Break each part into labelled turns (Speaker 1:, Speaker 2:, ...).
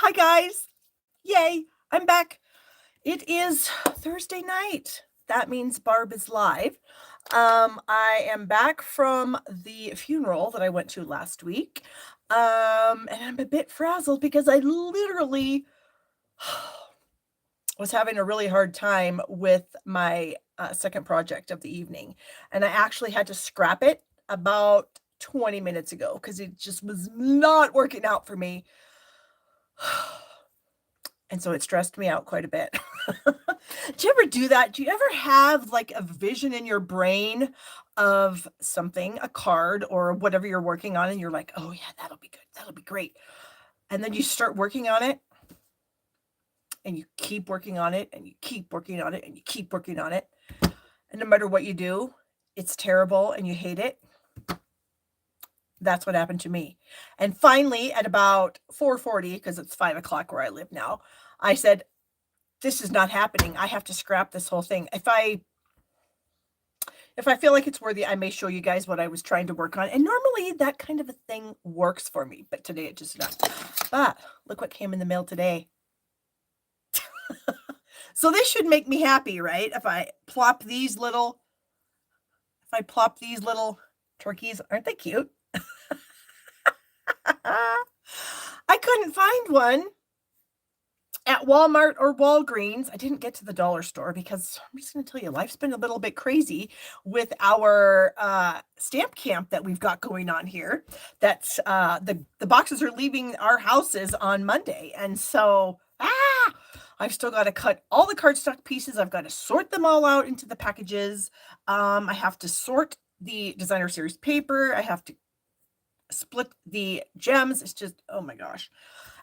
Speaker 1: Hi, guys. Yay, I'm back. It is Thursday night. That means Barb is live. I am back from the funeral that I went to last week. And I'm a bit frazzled because I literally was having a really hard time with my second project of the evening. And I actually had to scrap it about 20 minutes ago because it just was not working out for me. And so it stressed me out quite a bit. Do you ever do that? Do you ever have like a vision in your brain of something, a card or whatever you're working on, and you're like, oh, yeah, that'll be good. That'll be great. And then you start working on it and you keep working on it and you keep working on it and you keep working on it. And no matter what you do, it's terrible and you hate it. That's what happened to me. And finally, at about 4:40, because it's 5 o'clock where I live now, I said, this is not happening. I have to scrap this whole thing. If I feel like it's worthy, I may show you guys what I was trying to work on. And normally that kind of a thing works for me, but today it just doesn't. But look what came in the mail today. So this should make me happy, right? If I plop these little turkeys, aren't they cute? I couldn't find one at Walmart or Walgreens. I didn't get to the dollar store because I'm just going to tell you, life's been a little bit crazy with our stamp camp that we've got going on here. That's the boxes are leaving our houses on Monday. And so, I've still got to cut all the cardstock pieces. I've got to sort them all out into the packages. I have to sort the designer series paper. I have to split the gems. It's just, oh my gosh.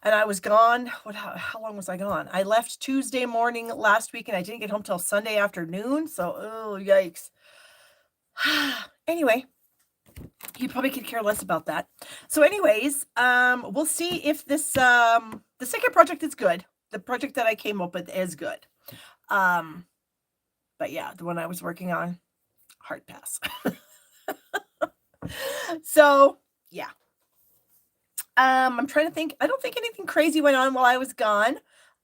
Speaker 1: And I was gone. How long was I gone? I left Tuesday morning last week and I didn't get home till Sunday afternoon. So, oh, yikes. Anyway, you probably could care less about that. So anyways, we'll see if this, the second project is good. The project that I came up with is good. But yeah, the one I was working on, hard pass. So yeah. I'm trying to think. I don't think anything crazy went on while I was gone.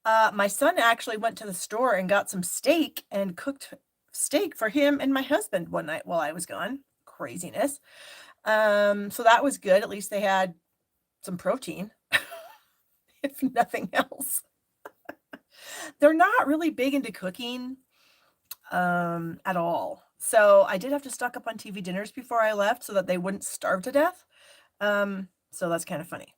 Speaker 1: My son actually went to the store and got some steak and cooked steak for him and my husband one night while I was gone. Craziness. So that was good. At least they had some protein, if nothing else. They're not really big into cooking at all. So I did have to stock up on TV dinners before I left so that they wouldn't starve to death. So that's kind of funny.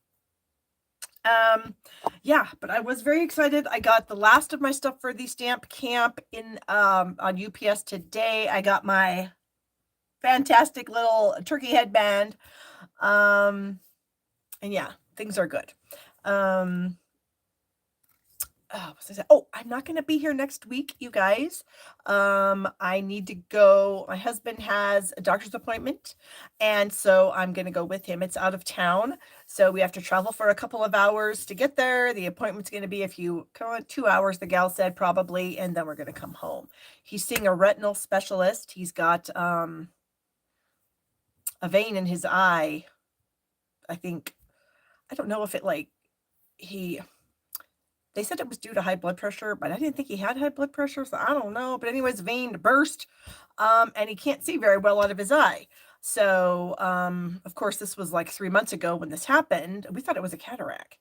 Speaker 1: Yeah, but I was very excited. I got the last of my stuff for the stamp camp in on UPS today. I got my fantastic little turkey headband. And yeah, things are good. Oh, I'm not going to be here next week, you guys. I need to go. My husband has a doctor's appointment, and so I'm going to go with him. It's out of town, so we have to travel for a couple of hours to get there. The appointment's going to be 2 hours, the gal said, probably, and then we're going to come home. He's seeing a retinal specialist. He's got a vein in his eye. I think, I don't know if it they said it was due to high blood pressure, but I didn't think he had high blood pressure, so I don't know. But anyways, vein burst, and he can't see very well out of his eye. So, of course, this was like 3 months ago when this happened. We thought it was a cataract.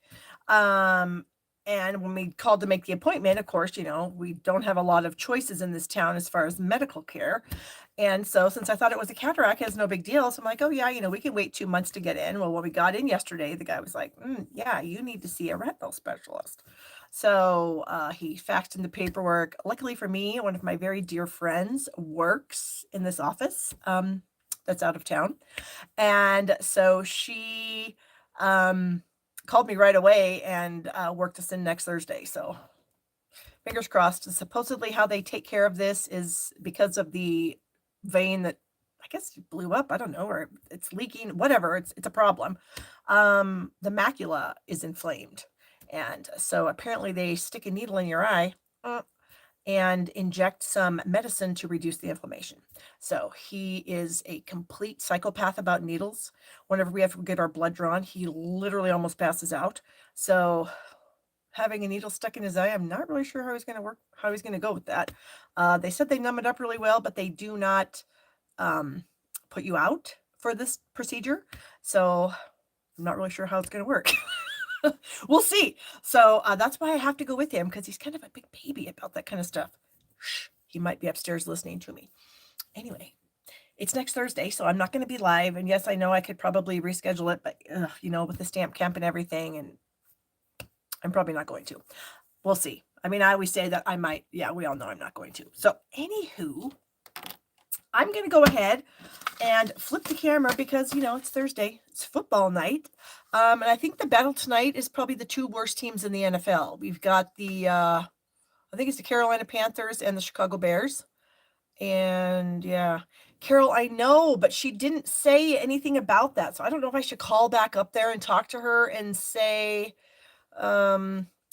Speaker 1: And when we called to make the appointment, of course, we don't have a lot of choices in this town as far as medical care. And so since I thought it was a cataract, it's no big deal. So I'm like, oh yeah, we can wait 2 months to get in. Well, when we got in yesterday, the guy was like, yeah, you need to see a retinal specialist. So he faxed in the paperwork. Luckily for me, one of my very dear friends works in this office that's out of town. And so she called me right away and worked us in next Thursday. So fingers crossed. Supposedly how they take care of this is because of the vein that I guess blew up. I don't know, or it's leaking, whatever. It's a problem. The macula is inflamed. And so apparently they stick a needle in your eye and inject some medicine to reduce the inflammation. So he is a complete psychopath about needles. Whenever we have to get our blood drawn, he literally almost passes out. So having a needle stuck in his eye. I'm not really sure how he's going to work, how he's going to go with that. They said they numb it up really well, but they do not um, put you out for this procedure. So I'm not really sure how it's going to work. We'll see. So that's why I have to go with him because he's kind of a big baby about that kind of stuff. Shh, he might be upstairs listening to me. Anyway, it's next Thursday, so I'm not going to be live. And yes, I know I could probably reschedule it, but with the stamp camp and everything, and I'm probably not going to. We'll see. I mean, I always say that I might. Yeah, we all know I'm not going to. So, anywho, I'm going to go ahead and flip the camera because, it's Thursday. It's football night. And I think the battle tonight is probably the two worst teams in the NFL. We've got I think it's the Carolina Panthers and the Chicago Bears. And yeah, Carol, I know, but she didn't say anything about that. So I don't know if I should call back up there and talk to her and say,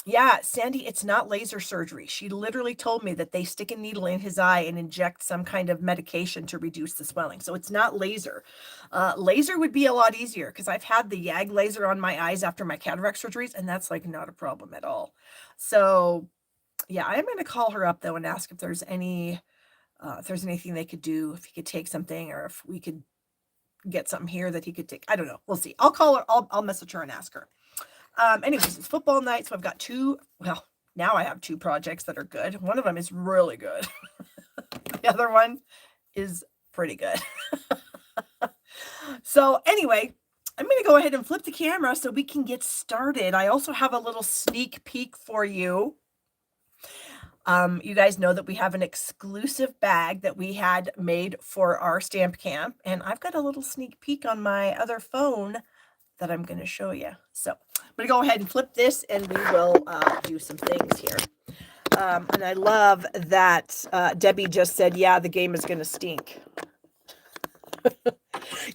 Speaker 1: yeah, Sandy, it's not laser surgery. She literally told me that they stick a needle in his eye and inject some kind of medication to reduce the swelling. So it's not laser. Laser would be a lot easier because I've had the YAG laser on my eyes after my cataract surgeries, and that's like not a problem at all. So yeah, I'm going to call her up though and ask if there's anything they could do, if he could take something, or if we could get something here that he could take. I don't know. We'll see. I'll call her. I'll message her and ask her. Anyways, it's football night, so I've got now I have two projects that are good. One of them is really good. The other one is pretty good. So anyway, I'm going to go ahead and flip the camera so we can get started. I also have a little sneak peek for you. You guys know that we have an exclusive bag that we had made for our stamp camp, and I've got a little sneak peek on my other phone that I'm going to show you. So I'm going to go ahead and flip this, and we will do some things here. And I love that Debbie just said, yeah, the game is going to stink.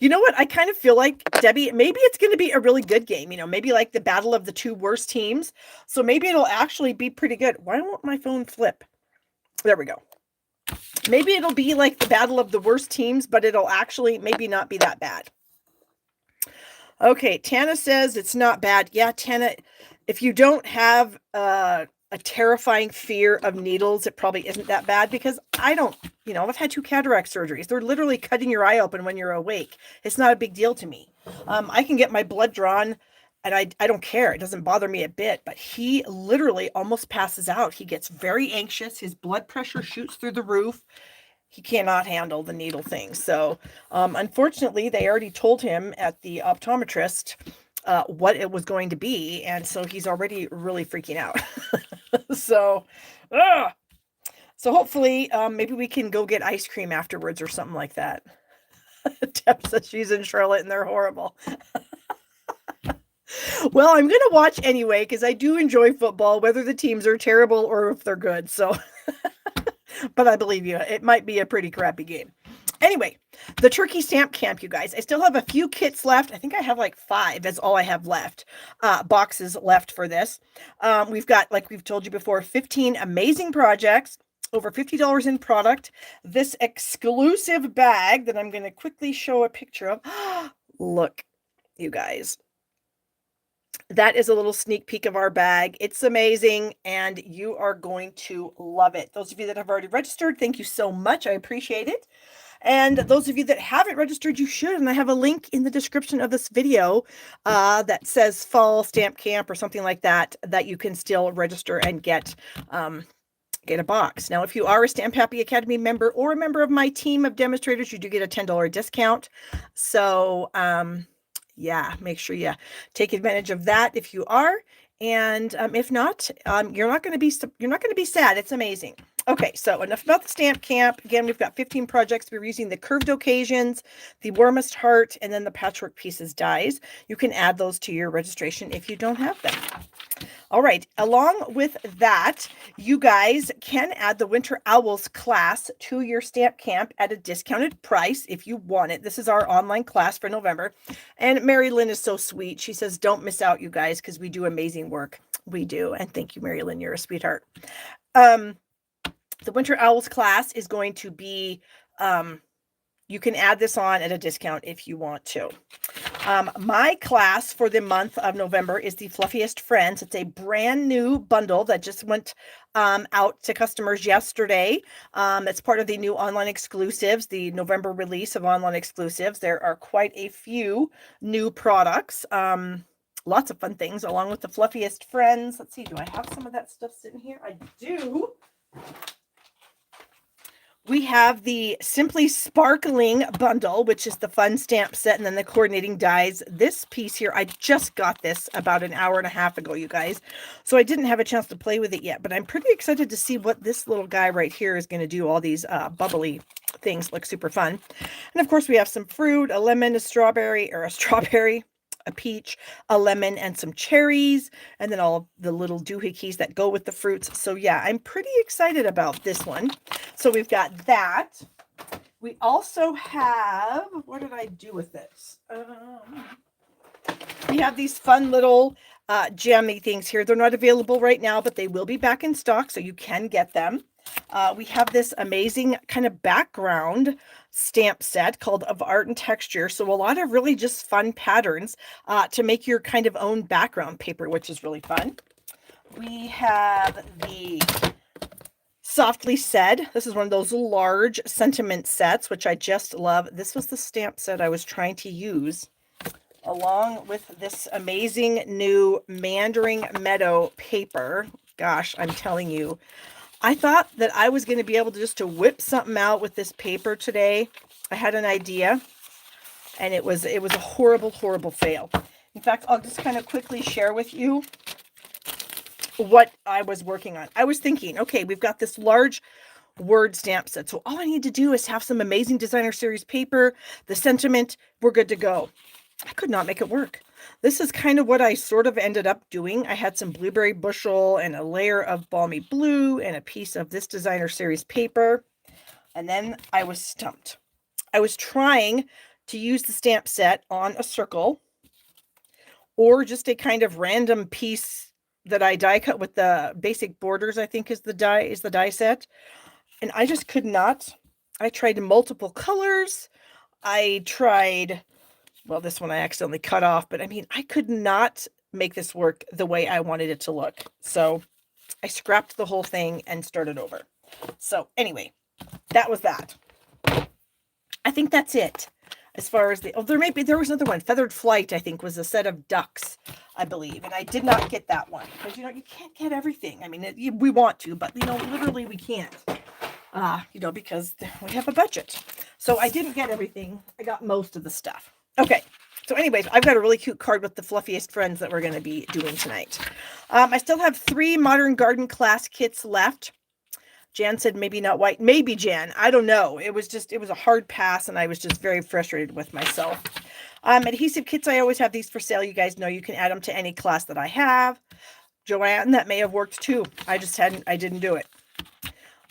Speaker 1: You know what? I kind of feel like, Debbie, maybe it's going to be a really good game. Maybe like the battle of the two worst teams. So maybe it'll actually be pretty good. Why won't my phone flip? There we go. Maybe it'll be like the battle of the worst teams, but it'll actually maybe not be that bad. Okay, Tana says it's not bad. Yeah, Tana, if you don't have a terrifying fear of needles, it probably isn't that bad because I don't, I've had 2 cataract surgeries. They're literally cutting your eye open when you're awake. It's not a big deal to me. I can get my blood drawn and I don't care. It doesn't bother me a bit, but he literally almost passes out. He gets very anxious. His blood pressure shoots through the roof. He cannot handle the needle thing. So, unfortunately, they already told him at the optometrist what it was going to be. And so he's already really freaking out. So hopefully, maybe we can go get ice cream afterwards or something like that. Deb says she's in Charlotte and they're horrible. Well, I'm going to watch anyway because I do enjoy football, whether the teams are terrible or if they're good. So, but I believe you, it might be a pretty crappy game. Anyway, the turkey stamp camp, you guys. I still have a few kits left. I think I have like 5. That's all I have left. Boxes left for this. We've got, like we've told you before, 15 amazing projects, over $50 in product. This exclusive bag that I'm going to quickly show a picture of. Look, you guys. That is a little sneak peek of our bag. It's amazing, and you are going to love it. Those of you that have already registered, thank you so much. I appreciate it. And those of you that haven't registered, you should. And I have a link in the description of this video that says Fall Stamp Camp or something like that, that you can still register and get a box. Now, if you are a Stamp Happy Academy member or a member of my team of demonstrators, you do get a $10 discount. So, yeah, make sure you take advantage of that if you are. And if not, you're not going to be sad. It's amazing. Okay, so enough about the stamp camp. Again, we've got 15 projects. We're using the curved occasions, the warmest heart, and then the patchwork pieces dies. You can add those to your registration if you don't have them. All right, along with that, you guys can add the Winter Owls class to your stamp camp at a discounted price if you want it. This is our online class for November. And Mary Lynn is so sweet. She says, don't miss out, you guys, because we do amazing work. We do. And thank you, Mary Lynn. You're a sweetheart. The Winter Owls class is going to be, you can add this on at a discount if you want to. My class for the month of November is the Fluffiest Friends. It's a brand new bundle that just went out to customers yesterday. It's part of the new online exclusives, the November release of online exclusives. There are quite a few new products. Lots of fun things along with the Fluffiest Friends. Let's see, do I have some of that stuff sitting here? I do. We have the Simply Sparkling bundle, which is the fun stamp set and then the coordinating dies. This piece here, I just got this about an hour and a half ago, you guys. So I didn't have a chance to play with it yet, but I'm pretty excited to see what this little guy right here is going to do. All these bubbly things look super fun. And of course we have some fruit, a lemon, a strawberry, a peach, a lemon, and some cherries, and then all the little doohickeys that go with the fruits. So yeah, I'm pretty excited about this one. So we've got that. We also have, what did I do with this? We have these fun little jammy things here. They're not available right now, but they will be back in stock, so you can get them. We have this amazing kind of background stamp set called Of Art and Texture. So a lot of really just fun patterns to make your kind of own background paper, which is really fun. We have the Softly Said. This is one of those large sentiment sets, which I just love. This was the stamp set I was trying to use along with this amazing new Mandarin Meadow paper. Gosh, I'm telling you, I thought that I was going to be able to just to whip something out with this paper today. I had an idea, and it was a horrible, horrible fail. In fact, I'll just kind of quickly share with you what I was working on. I was thinking, okay, we've got this large word stamp set, so all I need to do is have some amazing designer series paper, the sentiment, we're good to go. I could not make it work. This is kind of what I sort of ended up doing. I had some blueberry bushel and a layer of balmy blue and a piece of this designer series paper. And then I was stumped. I was trying to use the stamp set on a circle or just a kind of random piece that I die cut with the basic borders, I think is the die set. And I just could not. I tried multiple colors. I tried, well, this one I accidentally cut off, but I mean, I could not make this work the way I wanted it to look. So I scrapped the whole thing and started over. So anyway, that was that. I think that's it. As far as there was another one. Feathered Flight, I think, was a set of ducks, I believe. And I did not get that one because, you can't get everything. I mean, we want to, but, literally we can't, because we have a budget. So I didn't get everything. I got most of the stuff. Okay. So anyways, I've got a really cute card with the Fluffiest Friends that we're going to be doing tonight. I still have 3 Modern Garden class kits left. Jan said maybe not white. Maybe, Jan. I don't know. It was a hard pass, and I was just very frustrated with myself. Adhesive kits, I always have these for sale. You guys know you can add them to any class that I have. Joanne, that may have worked too. I didn't do it.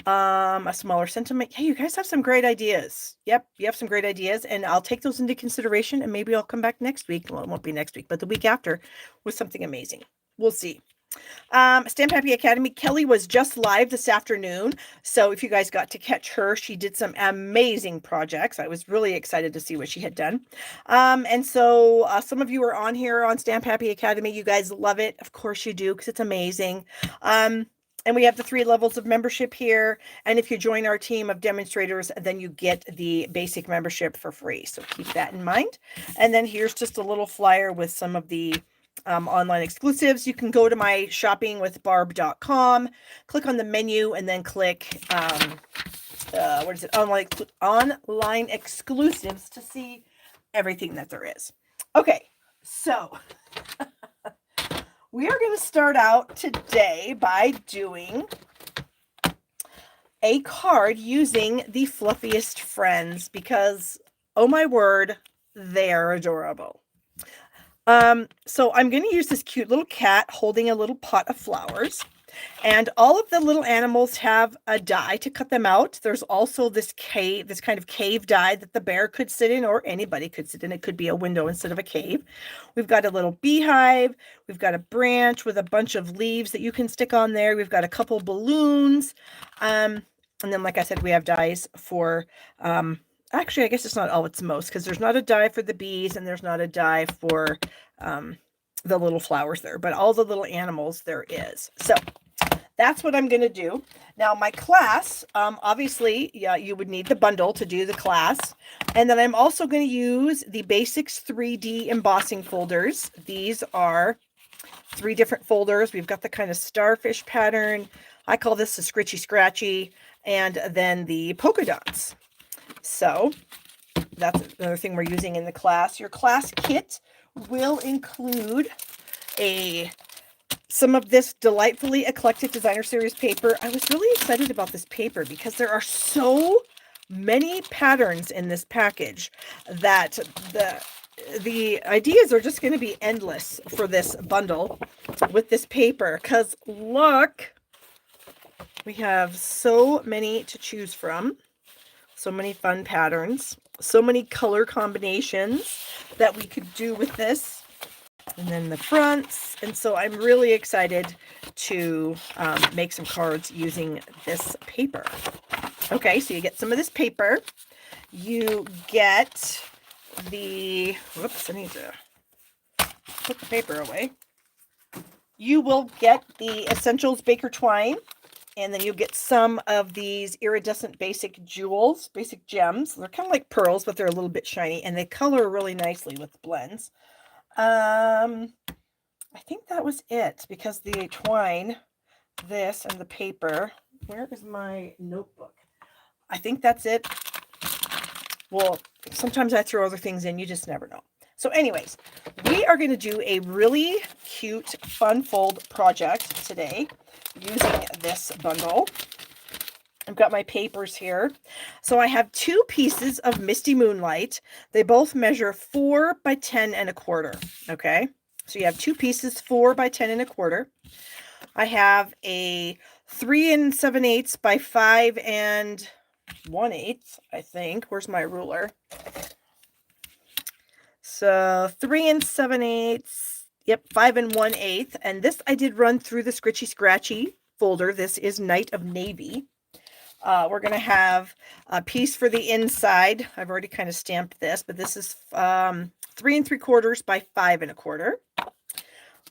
Speaker 1: A smaller sentiment. Hey, you guys have some great ideas. Yep, you have some great ideas, and I'll take those into consideration, and maybe I'll come back next week. Well, it won't be next week, but the week after with something amazing. We'll see. Stamp Happy Academy. Kelly was just live this afternoon. So if you guys got to catch her, she did some amazing projects. I was really excited to see what she had done. And so some of you are on here on Stamp Happy Academy. You guys love it. Of course you do, because it's amazing. And we have the 3 levels of membership here. And if you join our team of demonstrators, then you get the basic membership for free. So keep that in mind. And then here's just a little flyer with some of the online exclusives. You can go to my shoppingwithbarb.com, click on the menu, and then click online exclusives to see everything that there is. Okay, so we are going to start out today by doing a card using the Fluffiest Friends because, oh my word, they are adorable. So I'm going to use this cute little cat holding a little pot of flowers, and all of the little animals have a die to cut them out. There's also this kind of cave die that the bear could sit in, or anybody could sit in. It could be a window instead of a cave. We've got a little beehive. We've got a branch with a bunch of leaves that you can stick on there. We've got a couple balloons. And then, like I said, we have dies for, actually, I guess it's not all it's most, because there's not a die for the bees and there's not a die for the little flowers there, but all the little animals there is. So that's what I'm going to do. Now my class, obviously, yeah, you would need the bundle to do the class. And then I'm also going to use the Basics 3D embossing folders. These are 3 different folders. We've got the kind of starfish pattern. I call this the Scritchy Scratchy, and then the polka dots. So that's another thing we're using in the class. Your class kit will include some of this delightfully eclectic designer series paper. I was really excited about this paper because there are so many patterns in this package that the ideas are just going to be endless for this bundle with this paper, because look, we have so many to choose from, so many fun patterns, so many color combinations that we could do with this. And then the fronts. And so I'm really excited to make some cards using this paper. Okay, so you get some of this paper. You get the, whoops, I need to put the paper away. You will get the Essentials Baker Twine, and then you get some of these iridescent basic jewels, basic gems. They're kind of like pearls, but they're a little bit shiny, and they color really nicely with blends. I think that was it, because the twine, this, and the paper. Where is my notebook? I think that's it. Well, sometimes I throw other things in. You just never know. So anyways, we are going to do a really cute fun fold project today using this bundle. I've got my papers here. So I have 2 pieces of Misty Moonlight. They both measure 4 by 10 and a quarter. Okay. So you have 2 pieces, 4 by 10 and a quarter. I have a 3 7/8 by 5 1/8, I think. Where's my ruler? So 3 7/8. Yep, 5 1/8. And this I did run through the Scritchy Scratchy folder. This is Night of Navy. We're going to have a piece for the inside. I've already kind of stamped this, but this is 3 3/4 by 5 1/4.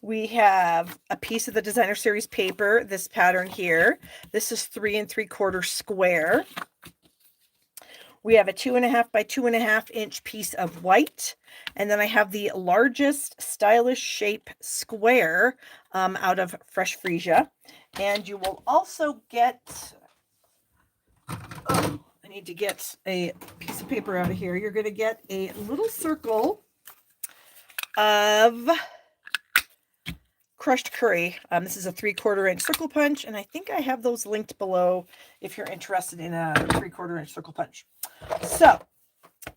Speaker 1: We have a piece of the designer series paper, this pattern here. This is 3 3/4 square. We have a 2.5 by 2.5 inch piece of white. And then I have the largest stylish shape square out of Fresh Freesia. And you will also get, I need to get a piece of paper out of here. You're going to get a little circle of crushed curry. This is a 3/4 inch circle punch, and I think I have those linked below if you're interested in a 3/4 inch circle punch. So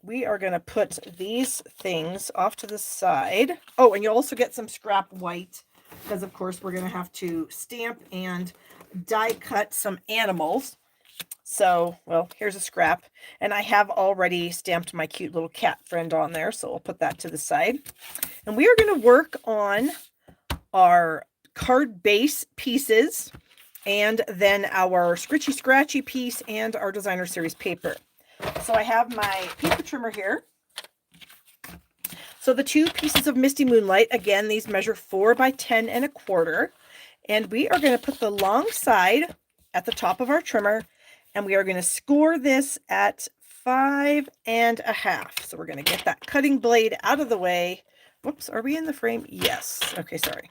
Speaker 1: we are going to put these things off to the side. Oh, and you'll also get some scrap white, because of course we're going to have to stamp and die cut some animals. So, well, here's a scrap, and I have already stamped my cute little cat friend on there, so I'll put that to the side. And we are going to work on our card base pieces, and then our Scritchy Scratchy piece, and our designer series paper. So I have my paper trimmer here. So the 2 pieces of Misty Moonlight, again, these measure 4 by 10 1/4. And we are going to put the long side at the top of our trimmer, and we are going to score this at 5 1/2. So we're going to get that cutting blade out of the way. Whoops, are we in the frame? Yes. Okay, sorry.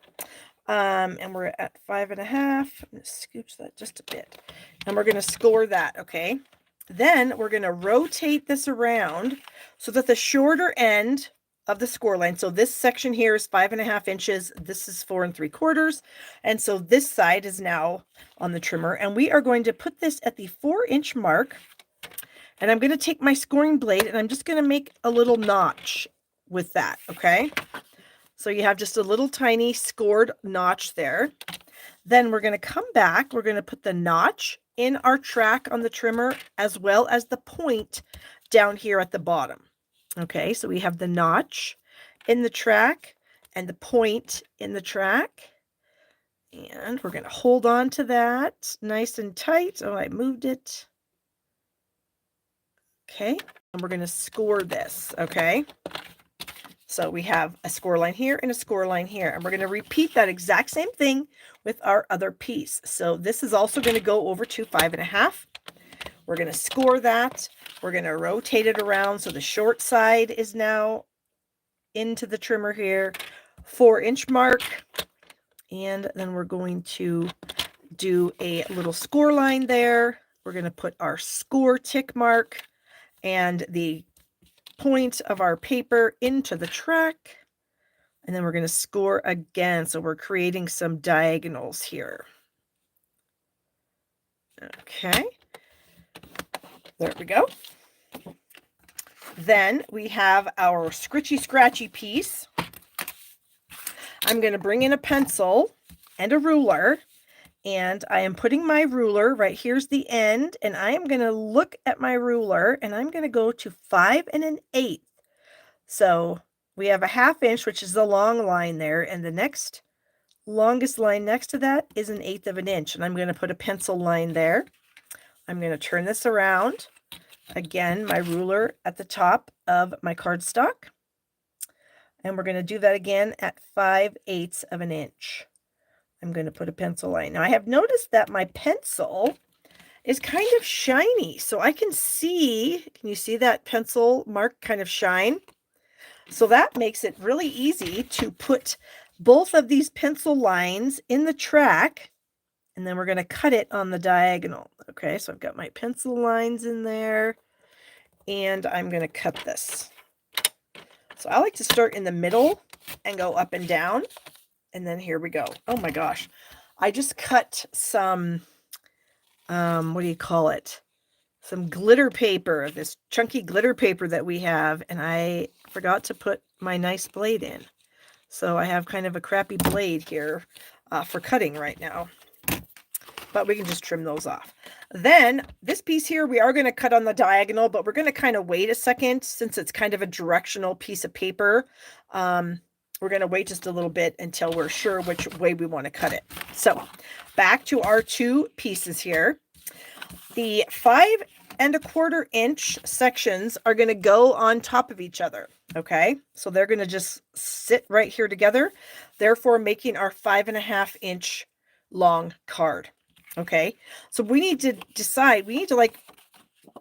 Speaker 1: And we're at 5 1/2. I'm going to scooch that just a bit. And we're going to score that, okay? Then we're going to rotate this around so that the shorter end of the score line, so this section here is 5 1/2 inches, this is 4 3/4, and so this side is now on the trimmer, and we are going to put this at the 4-inch mark, and I'm going to take my scoring blade and I'm just going to make a little notch with that, okay? So you have just a little tiny scored notch there. Then we're going to come back, we're going to put the notch in our track on the trimmer, as well as the point down here at the bottom. Okay, so we have the notch in the track and the point in the track. And we're going to hold on to that nice and tight. Oh, I moved it. Okay, and we're going to score this, okay? So we have a score line here and a score line here, and we're going to repeat that exact same thing with our other piece. So this is also going to go over to 5.5. We're going to score that. We're going to rotate it around so the short side is now into the trimmer here, 4-inch mark, and then we're going to do a little score line there. We're going to put our score tick mark and the point of our paper into the track, and then we're going to score again. So we're creating some diagonals here. Okay, there we go. Then we have our scritchy scratchy piece. I'm going to bring in a pencil and a ruler, and I am putting my ruler right here's the end, and I am going to look at my ruler, and I'm going to go to 5 1/8. So we have a 1/2 inch, which is the long line there, and the next longest line next to that is 1/8 of an inch, and I'm going to put a pencil line there. I'm going to turn this around. Again, my ruler at the top of my cardstock, and we're going to do that again at 5/8 of an inch. I'm going to put a pencil line. Now I have noticed that my pencil is kind of shiny, so I can see, can you see that pencil mark kind of shine? So that makes it really easy to put both of these pencil lines in the track, and then we're going to cut it on the diagonal. Okay, so I've got my pencil lines in there, and I'm going to cut this. So I like to start in the middle and go up and down, and then here we go. Oh my gosh, I just cut some, what do you call it? Some glitter paper, this chunky glitter paper that we have, and I forgot to put my nice blade in. So I have kind of a crappy blade here for cutting right now, but we can just trim those off. Then this piece here, we are going to cut on the diagonal, but we're going to kind of wait a second since it's kind of a directional piece of paper. We're going to wait just a little bit until we're sure which way we want to cut it. So back to our two pieces here. The 5 1/4 inch sections are going to go on top of each other. Okay, so they're going to just sit right here together, therefore making our 5.5 inch long card. Okay, so we need to decide, we need to like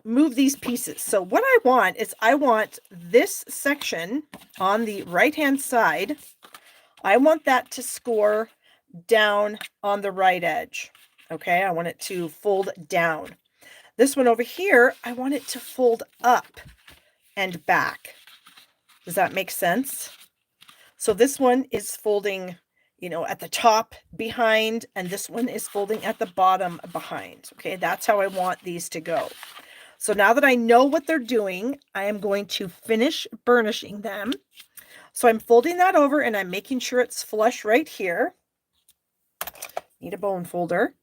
Speaker 1: move these pieces. So what I want is I want this section on the right hand side, I want that to score down on the right edge. Okay, I want it to fold down. This one over here, I want it to fold up and back. Does that make sense? So this one is folding, you know, at the top behind, and this one is folding at the bottom behind. Okay, that's how I want these to go. So now that I know what they're doing, I am going to finish burnishing them. So I'm folding that over and I'm making sure it's flush right here. Need a bone folder.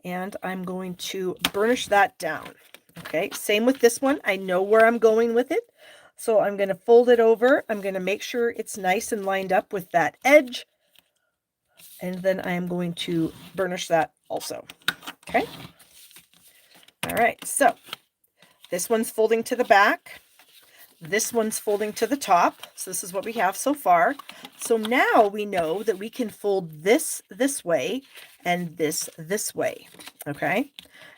Speaker 1: And I'm going to burnish that down. Okay, same with this one. I know where I'm going with it. So I'm going to fold it over. I'm going to make sure it's nice and lined up with that edge. And then I am going to burnish that also. Okay. All right, so this one's folding to the back. This one's folding to the top. So this is what we have so far. So now we know that we can fold this way and this way. Okay.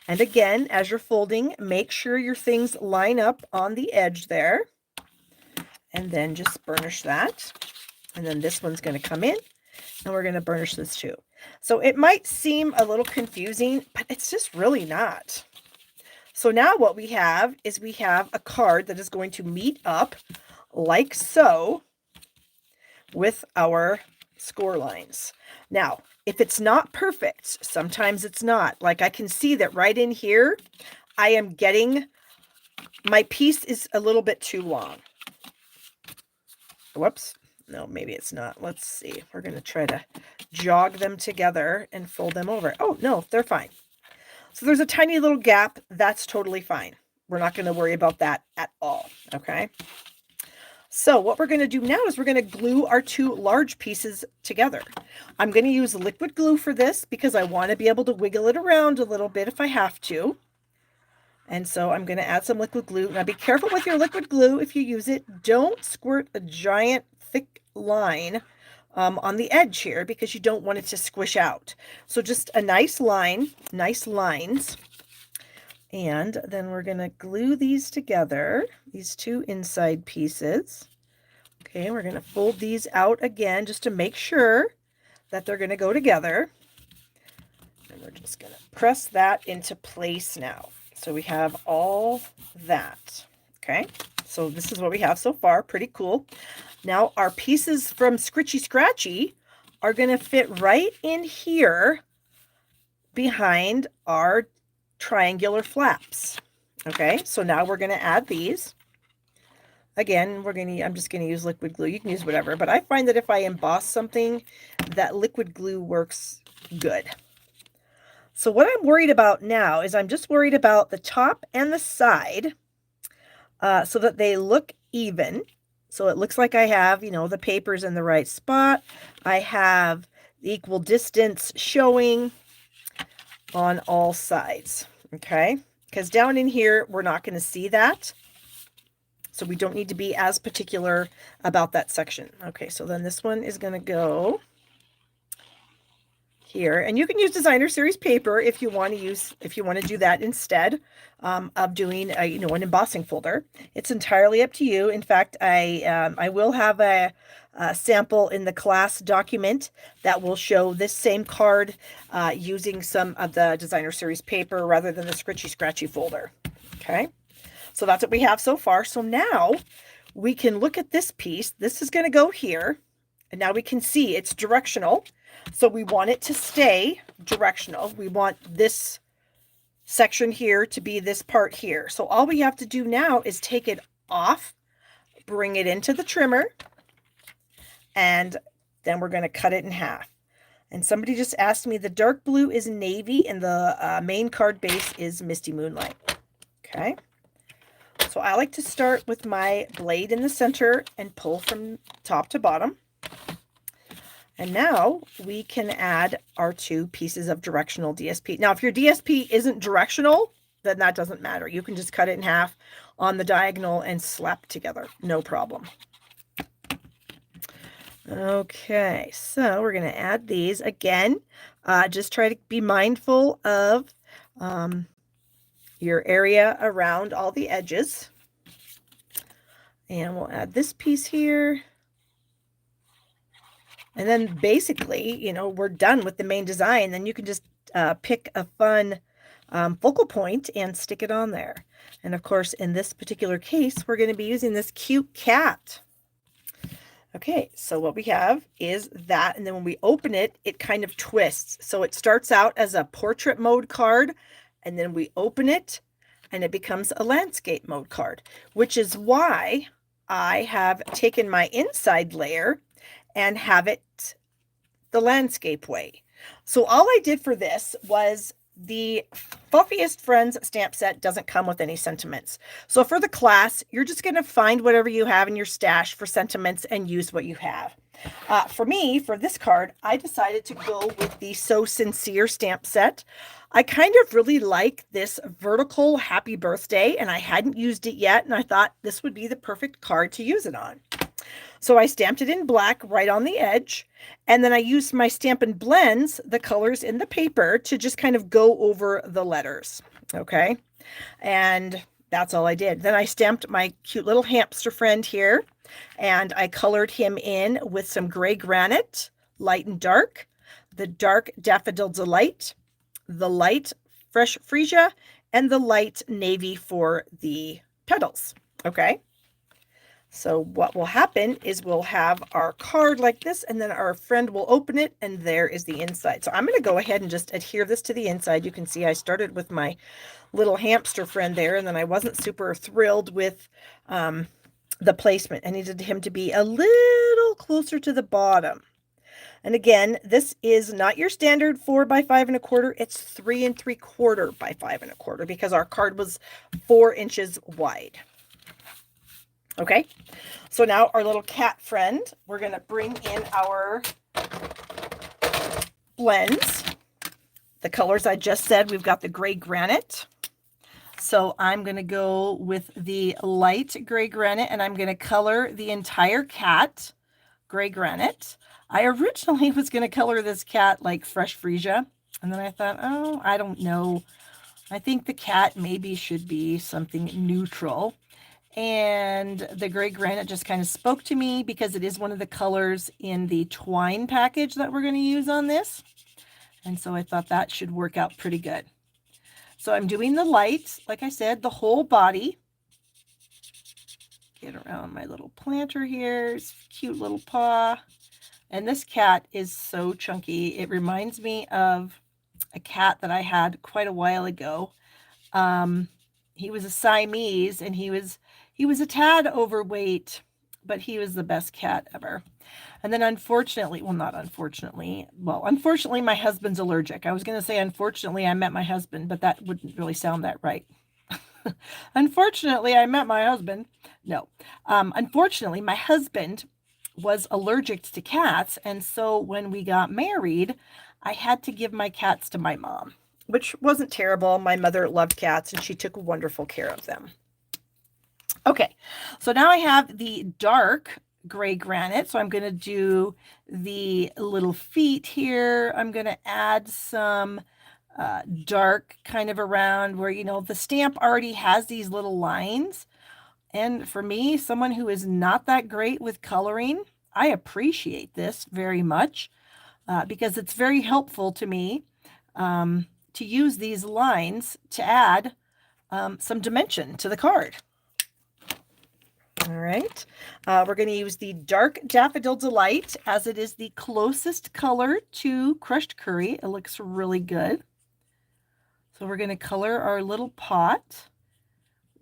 Speaker 1: And again, as you're folding, make sure your things line up on the edge there. And then just burnish that. And then this one's going to come in and we're going to burnish this too. So it might seem a little confusing, but it's just really not. So now what we have is we have a card that is going to meet up like so with our score lines. Now, if it's not perfect, sometimes it's not. Like I can see that right in here, I am getting, my piece is a little bit too long. Whoops. No, maybe it's not. Let's see. We're going to try to jog them together and fold them over. Oh, no, they're fine. So there's a tiny little gap. That's totally fine. We're not going to worry about that at all. Okay. So what we're going to do now is we're going to glue our two large pieces together. I'm going to use liquid glue for this because I want to be able to wiggle it around a little bit if I have to. And so I'm going to add some liquid glue. Now be careful with your liquid glue if you use it. Don't squirt a giant thick line on the edge here because you don't want it to squish out. So just a nice line, nice lines. And then we're going to glue these together, these two inside pieces. Okay, we're going to fold these out again just to make sure that they're going to go together. And we're just going to press that into place now. So we have all that. Okay, so this is what we have so far. Pretty cool. Now our pieces from Scritchy Scratchy are going to fit right in here behind our triangular flaps. Okay, so now we're going to add these. Again, I'm just going to use liquid glue. You can use whatever, but I find that if I emboss something, that liquid glue works good. So what I'm worried about now is I'm just worried about the top and the side so that they look even. So it looks like I have, the papers in the right spot. I have the equal distance showing on all sides. Okay, because down in here, we're not going to see that. So we don't need to be as particular about that section. Okay, so then this one is going to go here, and you can use designer series paper if you want to do that instead of doing an embossing folder. It's entirely up to you. In fact, I will have a sample in the class document that will show this same card using some of the designer series paper rather than the Scritchy Scratchy folder. Okay, so that's what we have so far. So now we can look at this piece. This is going to go here, and now we can see it's directional. So we want it to stay directional. We want this section here to be this part here. So all we have to do now is take it off, bring it into the trimmer, and then we're going to cut it in half. And somebody just asked me, the dark blue is navy and the main card base is Misty Moonlight. Okay. So I like to start with my blade in the center and pull from top to bottom. And now we can add our two pieces of directional DSP. Now, if your DSP isn't directional, then that doesn't matter. You can just cut it in half on the diagonal and slap together. No problem. Okay, so we're going to add these. Again, just try to be mindful of your area around all the edges. And we'll add this piece here. And then basically, we're done with the main design. Then you can just pick a fun focal point and stick it on there. And of course, in this particular case, we're going to be using this cute cat. Okay, so what we have is that, and then when we open it, it kind of twists. So it starts out as a portrait mode card, and then we open it, and it becomes a landscape mode card, which is why I have taken my inside layer and have it the landscape way. So all I did for this was the Fluffiest Friends stamp set doesn't come with any sentiments. So for the class, you're just going to find whatever you have in your stash for sentiments and use what you have. For me, for this card, I decided to go with the So Sincere stamp set. I kind of really like this vertical happy birthday, and I hadn't used it yet, and I thought this would be the perfect card to use it on. So I stamped it in black right on the edge, and then I used my Stampin' Blends, the colors in the paper, to just kind of go over the letters, okay? And that's all I did. Then I stamped my cute little hamster friend here, and I colored him in with some gray granite, light and dark, the dark Daffodil Delight, the light Fresh Freesia, and the light navy for the petals, okay? So what will happen is we'll have our card like this, and then our friend will open it, and there is the inside. So I'm going to go ahead and just adhere this to the inside. You can see I started with my little hamster friend there, and then I wasn't super thrilled with the placement. I needed him to be a little closer to the bottom. And again, this is not your standard 4 by 5 1/4. It's 3 3/4 by 5 1/4 because our card was 4 inches wide. Okay, so now our little cat friend, we're going to bring in our blends. The colors I just said, we've got the gray granite, So I'm going to go with the light gray granite, and I'm going to color the entire cat gray granite. I originally was going to color this cat like fresh freesia, and then I thought, oh, I don't know. I think the cat maybe should be something neutral. And the gray granite just kind of spoke to me because it is one of the colors in the twine package that we're going to use on this. And so I thought that should work out pretty good. So I'm doing the lights, like I said, the whole body. Get around my little planter here. It's a cute little paw. And this cat is so chunky. It reminds me of a cat that I had quite a while ago. He was a Siamese, and he was a tad overweight, but he was the best cat ever. And then unfortunately, well, not unfortunately, well, unfortunately, my husband's allergic. I was going to say, unfortunately, I met my husband, but that wouldn't really sound that right. Unfortunately, I met my husband. No, unfortunately, my husband was allergic to cats. And so when we got married, I had to give my cats to my mom, which wasn't terrible. My mother loved cats, and she took wonderful care of them. Okay, so now I have the dark gray granite. So I'm going to do the little feet here. I'm going to add some dark kind of around where, you know, the stamp already has these little lines. And for me, someone who is not that great with coloring, I appreciate this very much because it's very helpful to me to use these lines to add some dimension to the card. All right, we're going to use the dark Daffodil Delight as it is the closest color to crushed curry. It looks really good. So we're going to color our little pot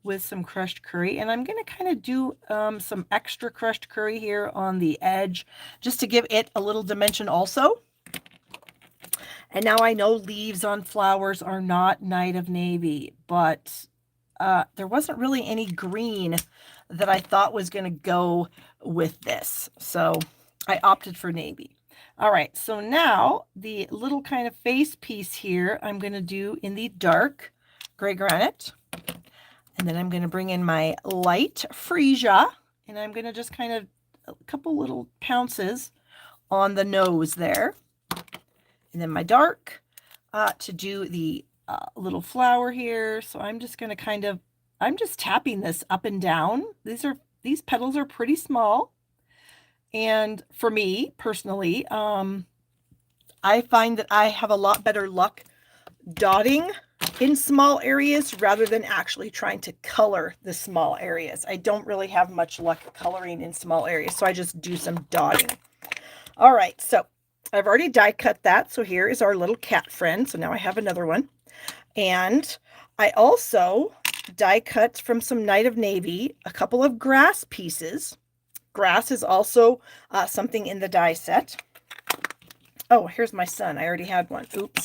Speaker 1: with some crushed curry, and I'm going to kind of do some extra crushed curry here on the edge just to give it a little dimension also. And now I know leaves on flowers are not Night of Navy, but there wasn't really any green that I thought was going to go with this. So I opted for navy. All right, so now the little kind of face piece here, I'm going to do in the dark gray granite. And then I'm going to bring in my light freesia, and I'm going to just kind of a couple little pounces on the nose there. And then my dark to do the little flower here. So I'm just going to kind of, I'm just tapping this up and down. These petals are pretty small. And for me personally, I find that I have a lot better luck dotting in small areas rather than actually trying to color the small areas. I don't really have much luck coloring in small areas, so I just do some dotting. All right, so I've already die cut that. So here is our little cat friend. So now I have another one. And I also die cut from some Night of Navy, a couple of grass pieces. Grass is also something in the die set. Oh, here's my son. I already had one. Oops.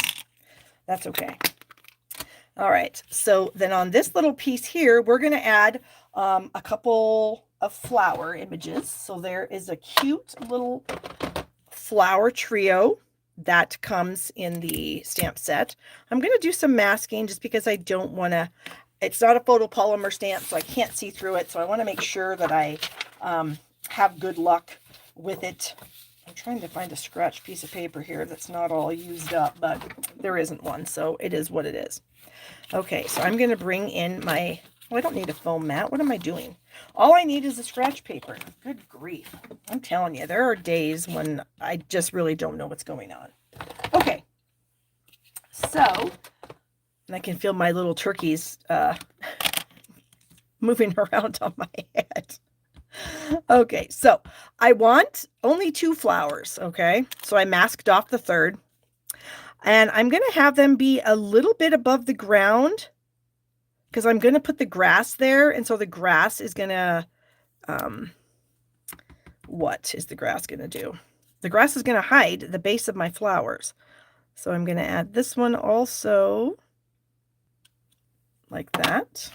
Speaker 1: That's okay. All right. So then on this little piece here, we're going to add a couple of flower images. So there is a cute little flower trio that comes in the stamp set. I'm going to do some masking just because I don't want to, it's not a photopolymer stamp, so I can't see through it. So I want to make sure that I have good luck with it. I'm trying to find a scratch piece of paper here that's not all used up, but there isn't one, so it is what it is. Okay, so I'm going to bring in my, oh, I don't need a foam mat. What am I doing? All I need is a scratch paper. Good grief. I'm telling you, there are days when I just really don't know what's going on. Okay, so, and I can feel my little turkeys moving around on my head. Okay, so I want only 2 flowers, okay? So I masked off the third. And I'm going to have them be a little bit above the ground because I'm going to put the grass there. And so the grass is going to, what is the grass going to do? The grass is going to hide the base of my flowers. So I'm going to add this one also like that.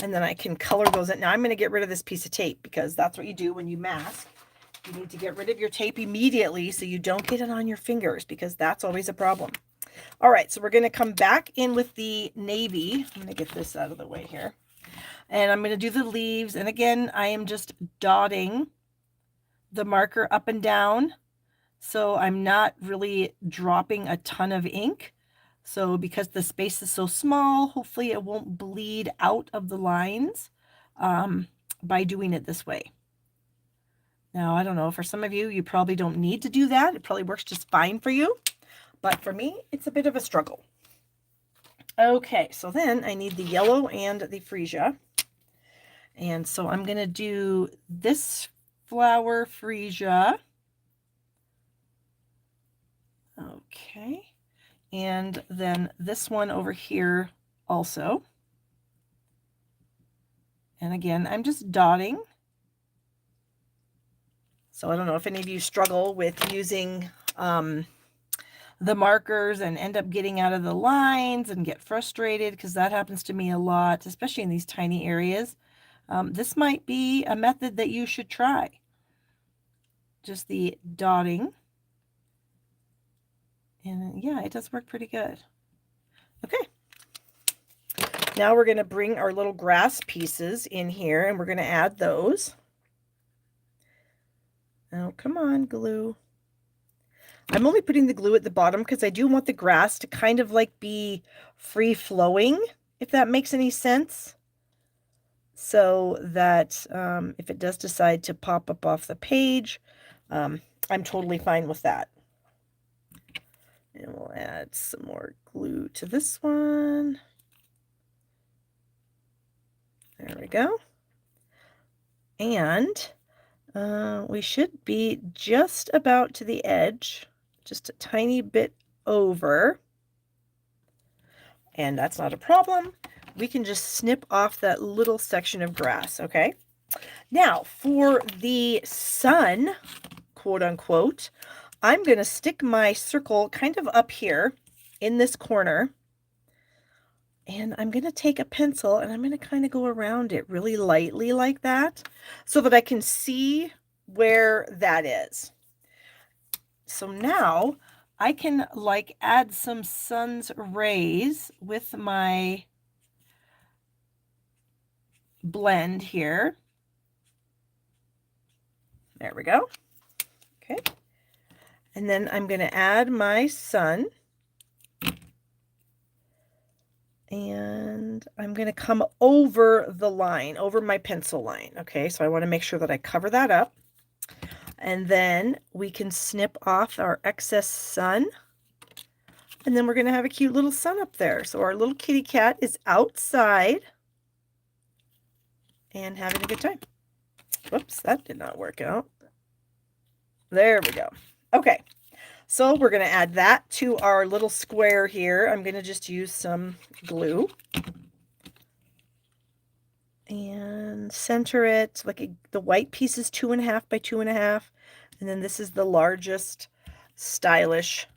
Speaker 1: And then I can color those in. Now I'm going to get rid of this piece of tape because that's what you do when you mask. You need to get rid of your tape immediately so you don't get it on your fingers because that's always a problem. All right, so we're going to come back in with the navy. I'm going to get this out of the way here. And I'm going to do the leaves. And again, I am just dotting the marker up and down. So I'm not really dropping a ton of ink. So because the space is so small, hopefully it won't bleed out of the lines by doing it this way. Now, I don't know, for some of you, you probably don't need to do that. It probably works just fine for you. But for me, it's a bit of a struggle. Okay, so then I need the yellow and the freesia. And so I'm going to do this flower freesia. Okay. And then this one over here also. And again, I'm just dotting. So I don't know if any of you struggle with using the markers and end up getting out of the lines and get frustrated, because that happens to me a lot, especially in these tiny areas. This might be a method that you should try. Just the dotting. And yeah, it does work pretty good. Okay. Now we're going to bring our little grass pieces in here and we're going to add those. Oh, come on, glue. I'm only putting the glue at the bottom because I do want the grass to kind of like be free flowing, if that makes any sense. So that if it does decide to pop up off the page, I'm totally fine with that. And we'll add some more glue to this one. There we go. And we should be just about to the edge, just a tiny bit over. And that's not a problem. We can just snip off that little section of grass, okay? Now, for the sun, quote unquote, I'm going to stick my circle kind of up here in this corner. And I'm going to take a pencil and I'm going to kind of go around it really lightly like that so that I can see where that is. So now I can like add some sun's rays with my blend here. There we go. Okay. And then I'm going to add my sun. And I'm going to come over the line, over my pencil line. Okay, so I want to make sure that I cover that up. And then we can snip off our excess sun. And then we're going to have a cute little sun up there. So our little kitty cat is outside and having a good time. Whoops, that did not work out. There we go. Okay, so we're going to add that to our little square here. I'm going to just use some glue and center it. Like the white piece is 2.5 by 2.5, and then this is the largest stylish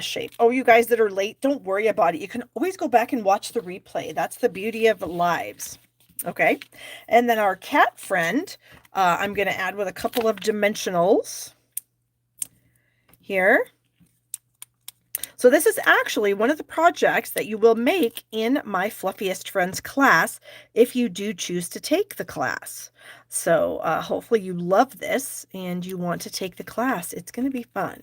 Speaker 1: shape. Oh, you guys that are late, don't worry about it. You can always go back and watch the replay. That's the beauty of lives. Okay, and then our cat friend, I'm going to add with a couple of dimensionals here. So this is actually one of the projects that you will make in my Fluffiest Friends class if you do choose to take the class. So hopefully you love this and you want to take the class. It's going to be fun.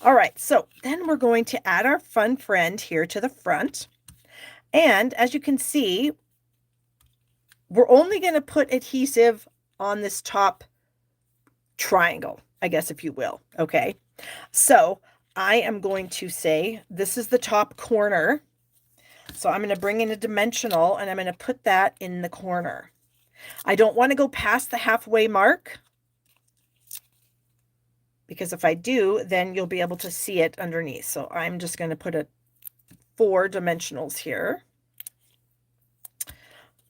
Speaker 1: All right, so then we're going to add our fun friend here to the front. And as you can see, we're only going to put adhesive on this top triangle, I guess, if you will. Okay, so I am going to say this is the top corner. So I'm going to bring in a dimensional and I'm going to put that in the corner. I don't want to go past the halfway mark, because if I do, then you'll be able to see it underneath. So I'm just going to put 4 dimensionals here.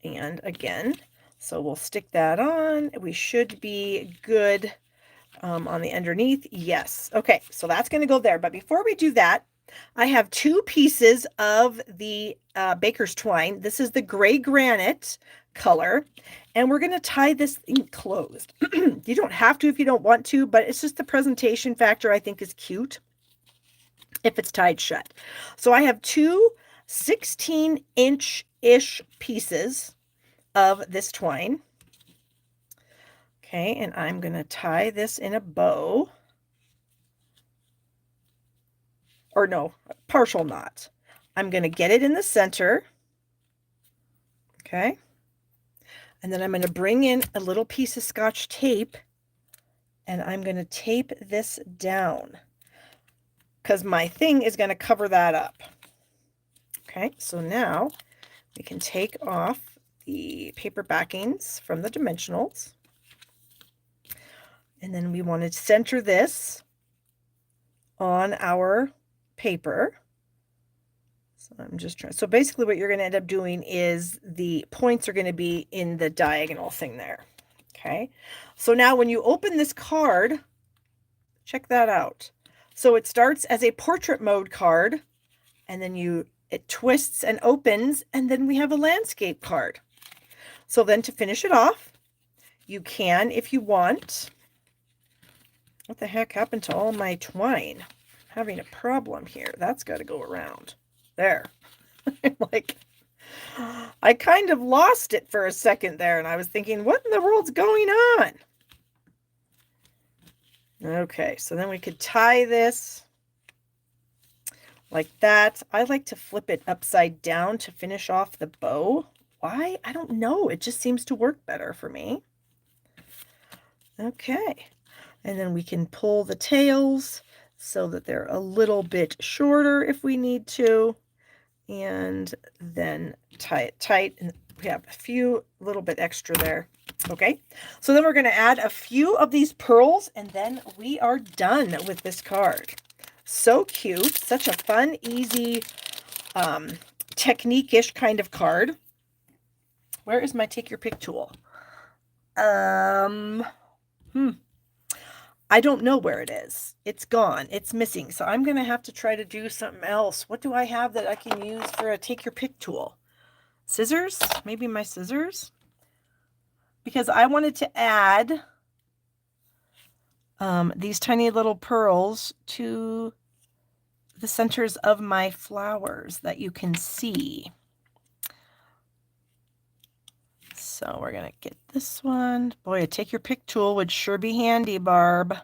Speaker 1: And again, so we'll stick that on. We should be good on the underneath. Yes. Okay, so that's going to go there. But before we do that, I have 2 pieces of the baker's twine. This is the gray granite color, and we're going to tie this thing closed. You don't have to if you don't want to, but it's just the presentation factor I think is cute. if it's tied shut. So I have two 16-inch-ish pieces of this twine. Okay, and I'm going to tie this in a bow. Or no, partial knot. I'm going to get it in the center. Okay. And then I'm going to bring in a little piece of Scotch tape, and I'm going to tape this down because my thing is going to cover that up. Okay, so now we can take off the paper backings from the dimensionals. And then we want to center this on our paper. So I'm just trying. So basically what you're going to end up doing is the points are going to be in the diagonal thing there. Okay. So now when you open this card, check that out. So it starts as a portrait mode card, and then it twists and opens, and then we have a landscape card. So then to finish it off, you can, if you want. What the heck happened to all my twine? I'm having a problem here. That's got to go around. There. Like, I kind of lost it for a second there, and I was thinking, what in the world's going on? Okay, so then we could tie this like that. I like to flip it upside down to finish off the bow. Why? I don't know. It just seems to work better for me. Okay, and then we can pull the tails so that they're a little bit shorter if we need to, and then tie it tight. And we have a few little bit extra there. Okay, so then we're going to add a few of these pearls, and then we are done with this card. So cute. Such a fun, easy, technique-ish kind of card. Where is my take your pick tool? I don't know where it is. It's gone. It's missing. So I'm going to have to try to do something else. What do I have that I can use for a take your pick tool? Scissors? Maybe my scissors? Because I wanted to add these tiny little pearls to the centers of my flowers that you can see. So we're going to get this one. Boy, a take your pick tool would sure be handy, Barb.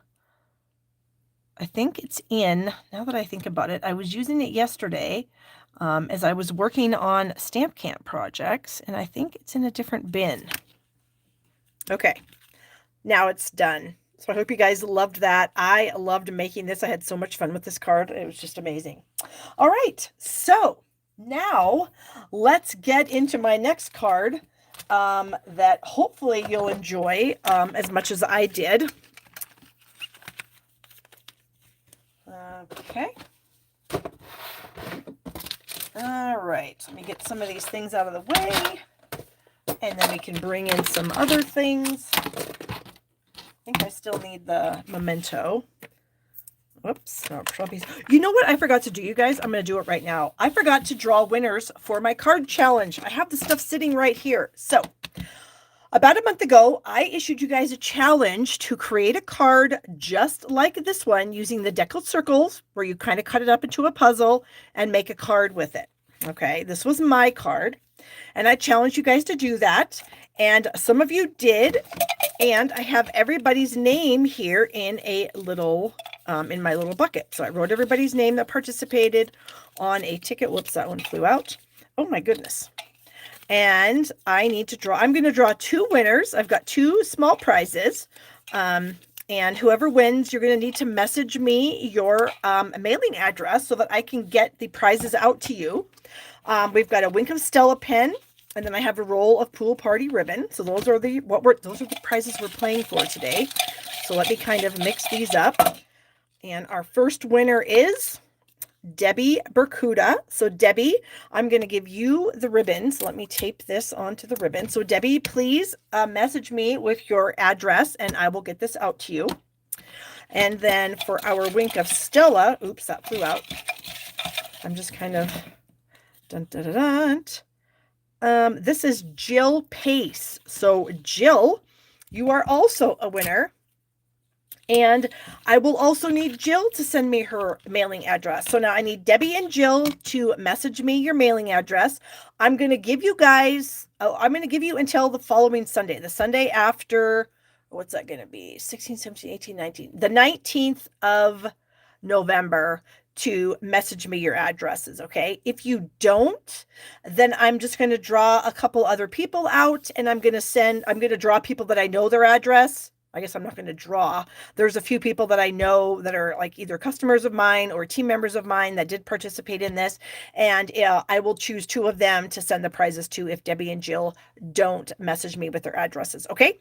Speaker 1: I think it's in, now that I think about it, I was using it yesterday as I was working on Stamp Camp projects, and I think it's in a different bin. Okay, now it's done. So I hope you guys loved that. I loved making this. I had so much fun with this card. It was just amazing. All right, so now let's get into my next card that hopefully you'll enjoy as much as I did. Okay. All right, let me get some of these things out of the way, and then we can bring in some other things. I think I still need the memento. Whoops, no, Fluffiest. You know what I forgot to do, you guys? I'm going to do it right now. I forgot to draw winners for my card challenge. I have the stuff sitting right here. So about a month ago, I issued you guys a challenge to create a card just like this one using the deckled circles, where you kind of cut it up into a puzzle and make a card with it. Okay, this was my card, and I challenged you guys to do that, and some of you did, and I have everybody's name here in a little, in my little bucket. So I wrote everybody's name that participated on a ticket. Whoops, that one flew out. Oh my goodness. And I need to draw, I'm going to draw two winners. I've got two small prizes. And whoever wins, you're going to need to message me your mailing address so that I can get the prizes out to you. We've got a Wink of Stella pen, and then I have a roll of Pool Party ribbon. So those are the prizes we're playing for today. So let me kind of mix these up. And our first winner is Debbie Bercuda. So Debbie, I'm going to give you the ribbon. So let me tape this onto the ribbon. So Debbie, please message me with your address, and I will get this out to you. And then for our Wink of Stella, oops, that flew out. I'm just kind of dun, dun, dun, dun. This is Jill Pace. So Jill, you are also a winner. And I will also need Jill to send me her mailing address. So now I need Debbie and Jill to message me your mailing address. I'm going to give you guys, I'm going to give you until the following Sunday, the Sunday after, what's that going to be? 16, 17, 18, 19, the 19th of November to message me your addresses. Okay. If you don't, then I'm just going to draw a couple other people out, and I'm going to draw people that I know their address. I guess I'm not going to draw. There's a few people that I know that are like either customers of mine or team members of mine that did participate in this. And I will choose two of them to send the prizes to if Debbie and Jill don't message me with their addresses. Okay.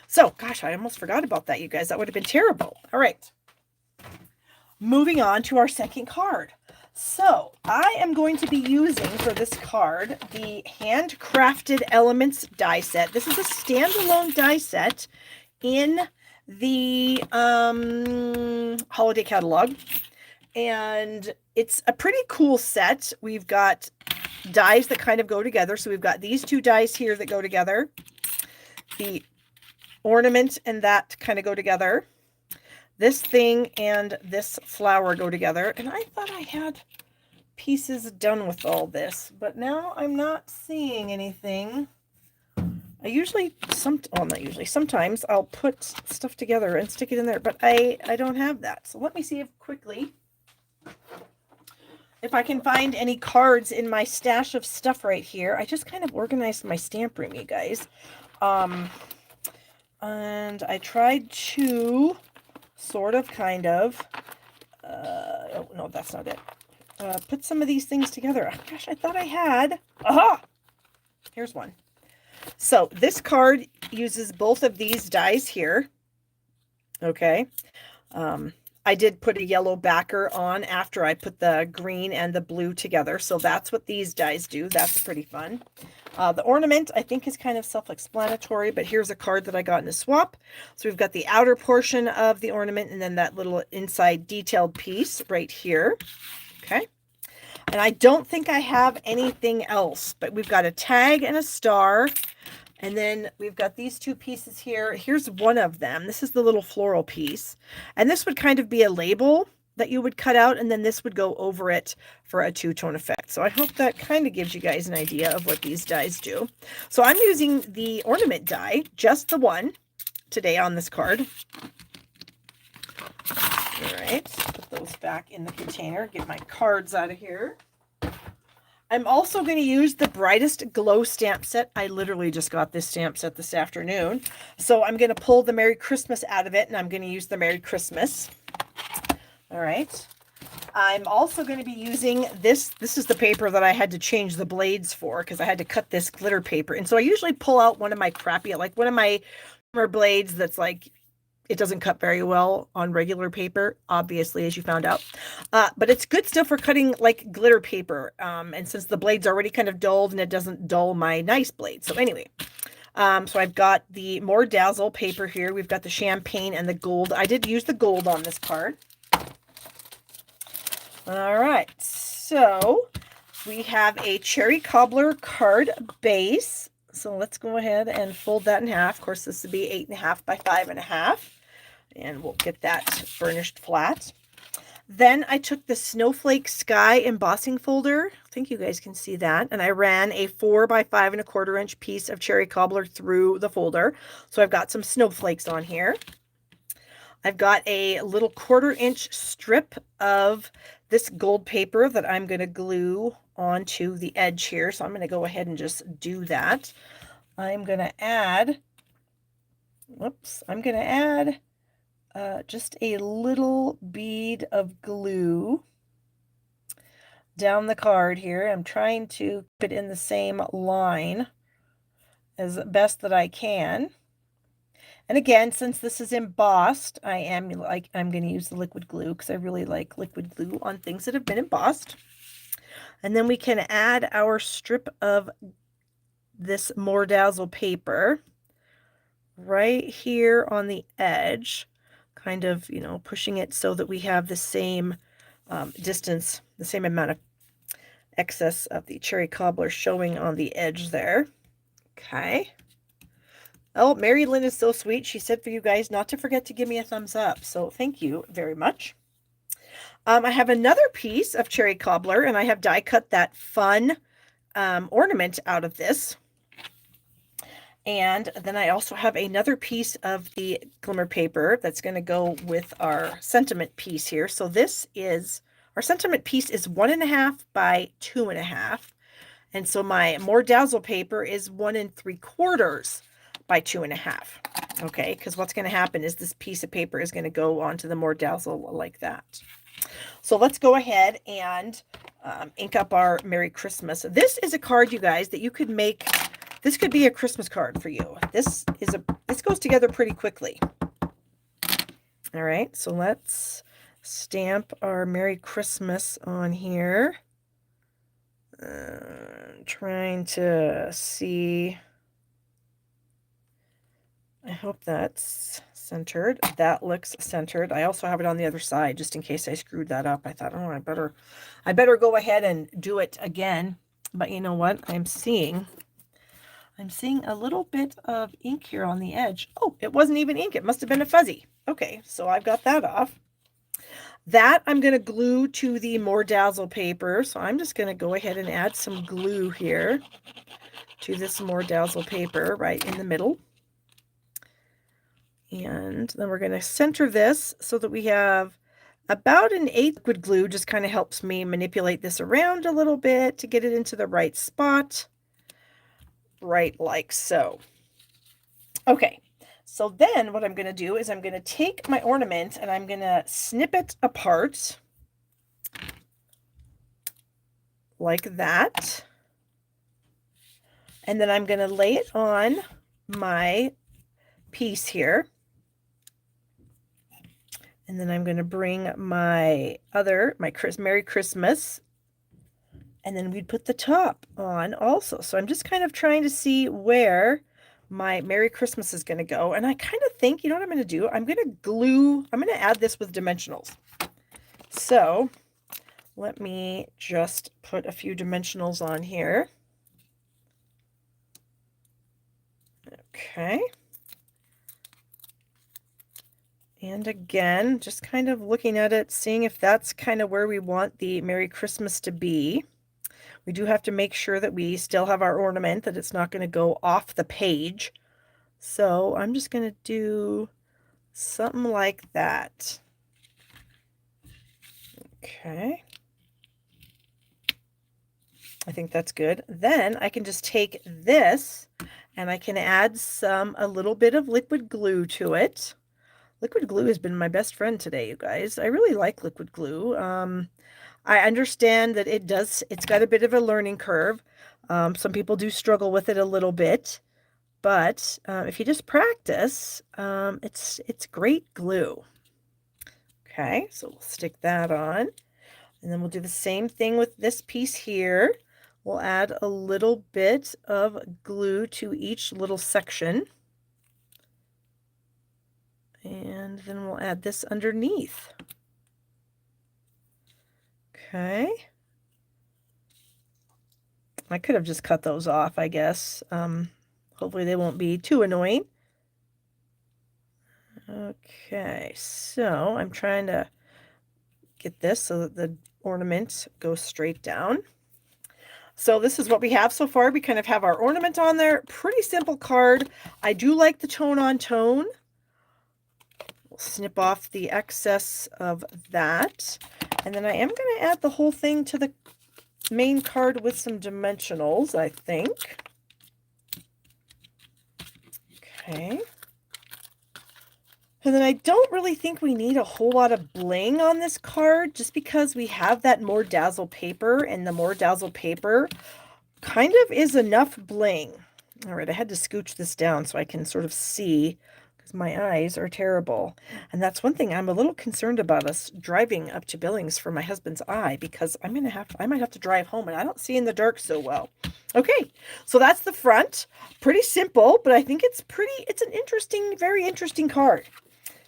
Speaker 1: So, gosh, I almost forgot about that, you guys. That would have been terrible. All right. Moving on to our second card. So I am going to be using for this card the Handcrafted Elements die set. This is a standalone die set in the holiday catalog, and it's a pretty cool set. We've got dies that kind of go together. So we've got these two dies here that go together, the ornament and that kind of go together. This thing and this flower go together, and I thought I had pieces done with all this, but now I'm not seeing anything. I usually, not usually, sometimes I'll put stuff together and stick it in there, but I don't have that. So let me see if I can find any cards in my stash of stuff right here. I just kind of organized my stamp room, you guys. And I tried to sort of, kind of, oh, no, that's not it. Put some of these things together. Oh, gosh, I thought I had. Aha! Here's one. So this card uses both of these dies here. Okay. I did put a yellow backer on after I put the green and the blue together. So that's what these dies do. That's pretty fun. The ornament, I think, is kind of self-explanatory, but here's a card that I got in a swap. So we've got the outer portion of the ornament and then that little inside detailed piece right here. Okay. And I don't think I have anything else, but we've got a tag and a star. And then we've got these two pieces here. Here's one of them. This is the little floral piece. And this would kind of be a label that you would cut out, and then this would go over it for a two-tone effect. So I hope that kind of gives you guys an idea of what these dies do. So I'm using the ornament die, just the one, today on this card. All right, put those back in the container. Get my cards out of here. I'm also going to use the Brightest Glow stamp set. I literally just got this stamp set this afternoon. So I'm going to pull the Merry Christmas out of it, and I'm going to use the Merry Christmas. All right. I'm also going to be using this. This is the paper that I had to change the blades for because I had to cut this glitter paper. And so I usually pull out one of my crappy, like one of my blades that's like, it doesn't cut very well on regular paper, obviously, as you found out. But it's good stuff for cutting like glitter paper. And since the blade's already kind of dulled and it doesn't dull my nice blade. So anyway, so I've got the More Dazzle paper here. We've got the champagne and the gold. I did use the gold on this card. All right, so we have a Cherry Cobbler card base. So let's go ahead and fold that in half. Of course, this would be 8.5 by 5.5, and we'll get that burnished flat. Then I took the Snowflake Sky embossing folder. I think you guys can see that. And I ran a 4 by 5.25 inch piece of Cherry Cobbler through the folder. So I've got some snowflakes on here. I've got a little 1/4 inch strip of this gold paper that I'm going to glue onto the edge here. So I'm going to go ahead and just do that. I'm going to add, just a little bead of glue down the card here. I'm trying to keep it in the same line as best that I can. And again, since this is embossed, I'm going to use the liquid glue because I really like liquid glue on things that have been embossed. And then we can add our strip of this More Dazzle paper right here on the edge, kind of, pushing it so that we have the same distance, the same amount of excess of the Cherry Cobbler showing on the edge there. Okay. Oh, Mary Lynn is so sweet. She said for you guys not to forget to give me a thumbs up. So thank you very much. I have another piece of cherry cobbler, and I have die cut that fun ornament out of this. And then I also have another piece of the glimmer paper that's going to go with our sentiment piece here. So this is, our sentiment piece is 1.5 by 2.5. And so my more dazzle paper is 1 3/4 by 2.5. Okay, because what's going to happen is this piece of paper is going to go onto the more dazzle like that. So let's go ahead and ink up our Merry Christmas. This is a card, you guys, that you could make. This could be a Christmas card for you. This goes together pretty quickly. All right, so let's stamp our Merry Christmas on here. Trying to see. I hope that's centered. That looks centered. I also have it on the other side just in case I screwed that up. I thought, oh, I better go ahead and do it again. But you know what? I'm seeing a little bit of ink here on the edge. Oh, it wasn't even ink. It must have been a fuzzy. Okay, so I've got that off. That I'm going to glue to the more dazzle paper. So I'm just going to go ahead and add some glue here to this more dazzle paper right in the middle. And then we're going to center this so that we have about 1/8 liquid glue. Just kind of helps me manipulate this around a little bit to get it into the right spot. Right like so. Okay, so then what I'm going to do is I'm going to take my ornament and I'm going to snip it apart like that. And then I'm going to lay it on my piece here. And then I'm going to bring my Merry Christmas, and then we'd put the top on also. So I'm just kind of trying to see where my Merry Christmas is going to go. And I kind of think, you know what I'm going to do? I'm going to add this with dimensionals. So let me just put a few dimensionals on here. Okay. And again, just kind of looking at it, seeing if that's kind of where we want the Merry Christmas to be. We do have to make sure that we still have our ornament, that it's not going to go off the page. So I'm just going to do something like that. Okay. I think that's good. Then I can just take this and I can add a little bit of liquid glue to it. Liquid glue has been my best friend today, you guys. I really like liquid glue. I understand that it's got a bit of a learning curve. Some people do struggle with it a little bit, but if you just practice, it's great glue. Okay, so we'll stick that on, and then we'll do the same thing with this piece here. We'll add a little bit of glue to each little section. And then we'll add this underneath. Okay. I could have just cut those off, I guess. Hopefully they won't be too annoying. Okay, so I'm trying to get this so that the ornament goes straight down. So this is what we have so far. We kind of have our ornament on there. Pretty simple card. I do like the tone on tone. We'll snip off the excess of that. And then I am going to add the whole thing to the main card with some dimensionals, I think. Okay. And then I don't really think we need a whole lot of bling on this card, just because we have that more dazzle paper, and the more dazzle paper kind of is enough bling. All right, I had to scooch this down so I can sort of see, because my eyes are terrible. And that's one thing I'm a little concerned about, us driving up to Billings for my husband's eye, because I might have to drive home and I don't see in the dark so well. Okay, so that's the front. Pretty simple, but I think it's an interesting, very interesting card.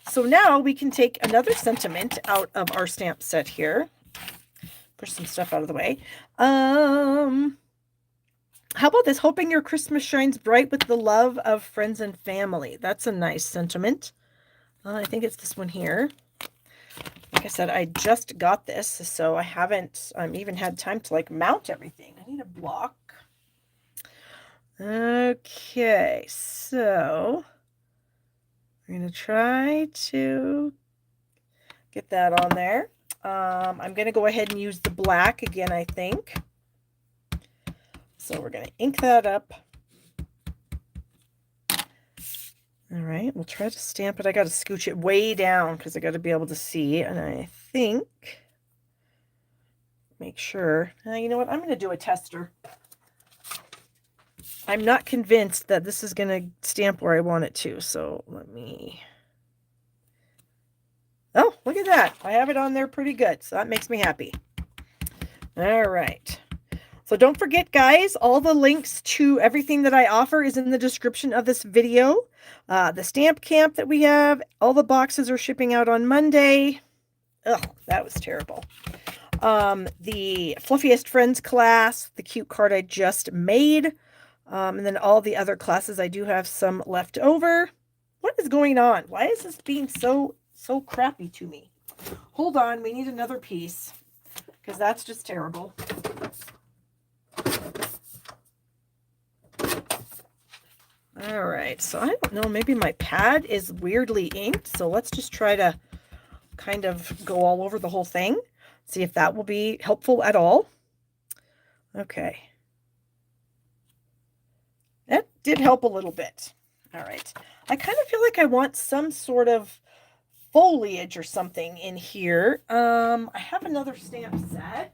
Speaker 1: So now we can take another sentiment out of our stamp set here. Push some stuff out of the way. How about this? Hoping your Christmas shines bright with the love of friends and family. That's a nice sentiment. I think it's this one here. Like I said, I just got this, so I haven't even had time to like mount everything. I need a block. Okay, so we're going to try to get that on there. I'm going to go ahead and use the black again, I think. So we're going to ink that up. All right, we'll try to stamp it. I got to scooch it way down because I got to be able to see. And I think, make sure. You know what? I'm going to do a tester. I'm not convinced that this is going to stamp where I want it to. So let me. Oh, look at that. I have it on there pretty good. So that makes me happy. All right. So don't forget, guys, all the links to everything that I offer is in the description of this video. The stamp camp that we have, all the boxes are shipping out on Monday. Ugh, that was terrible. The Fluffiest Friends class, the cute card I just made, and then all the other classes. I do have some left over. What is going on? Why is this being so crappy to me? Hold on, we need another piece because that's just terrible. All right, so I don't know, maybe my pad is weirdly inked, so let's just try to kind of go all over the whole thing, see if that will be helpful at all. Okay. That did help a little bit. All right. I kind of feel like I want some sort of foliage or something in here. I have another stamp set.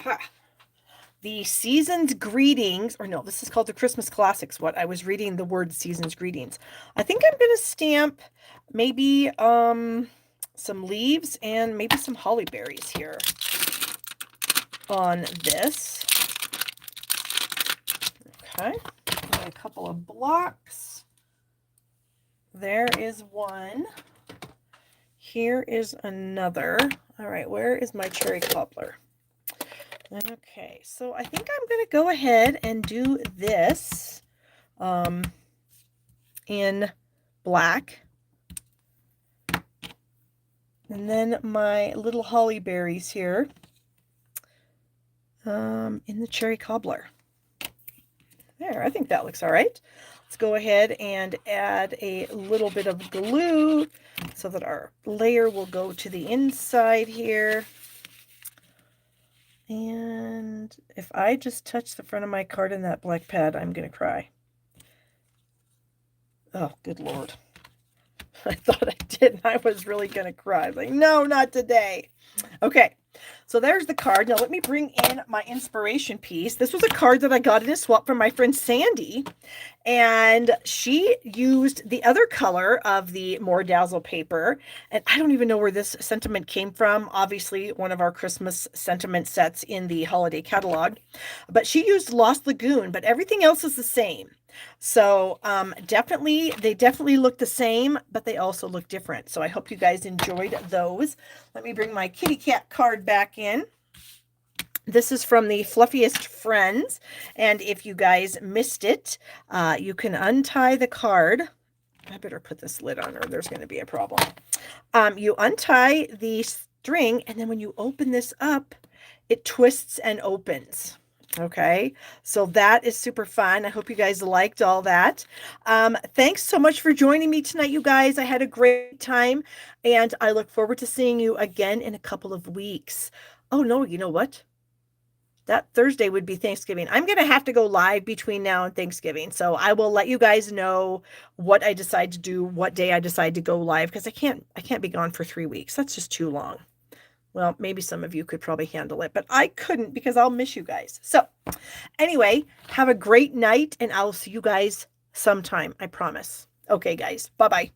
Speaker 1: Aha. The Season's Greetings, or no, this is called the Christmas Classics. What I was reading the word Season's Greetings. I think I'm going to stamp maybe some leaves and maybe some holly berries here on this. Okay, a couple of blocks. There is one. Here is another. All right, where is my cherry cobbler? Okay, so I think I'm going to go ahead and do this in black. And then my little holly berries here in the cherry cobbler. There, I think that looks all right. Let's go ahead and add a little bit of glue so that our layer will go to the inside here. And if I just touch the front of my card in that black pad, I'm going to cry. Oh, good Lord. I thought I did, and I was really going to cry. Like, no, not today. Okay, so there's the card. Now let me bring in my inspiration piece. This was a card that I got in a swap from my friend Sandy, and she used the other color of the More Dazzle paper, and I don't even know where this sentiment came from. Obviously, one of our Christmas sentiment sets in the holiday catalog, but she used Lost Lagoon, but everything else is the same. So they definitely look the same, but they also look different. So I hope you guys enjoyed those. Let me bring my kitty cat card back in. This is from the Fluffiest Friends, and if you guys missed it, you can untie the card. I better put this lid on or there's going to be a problem. You untie the string, and then when you open this up, it twists and opens. Okay, so that is super fun. I hope you guys liked all that. Thanks so much for joining me tonight, you guys. I had a great time, and I look forward to seeing you again in a couple of weeks. Oh, no, you know what? That Thursday would be Thanksgiving. I'm going to have to go live between now and Thanksgiving, so I will let you guys know what I decide to do, what day I decide to go live, because I can't be gone for 3 weeks. That's just too long. Well, maybe some of you could probably handle it, but I couldn't because I'll miss you guys. So anyway, have a great night, and I'll see you guys sometime. I promise. Okay, guys. Bye-bye.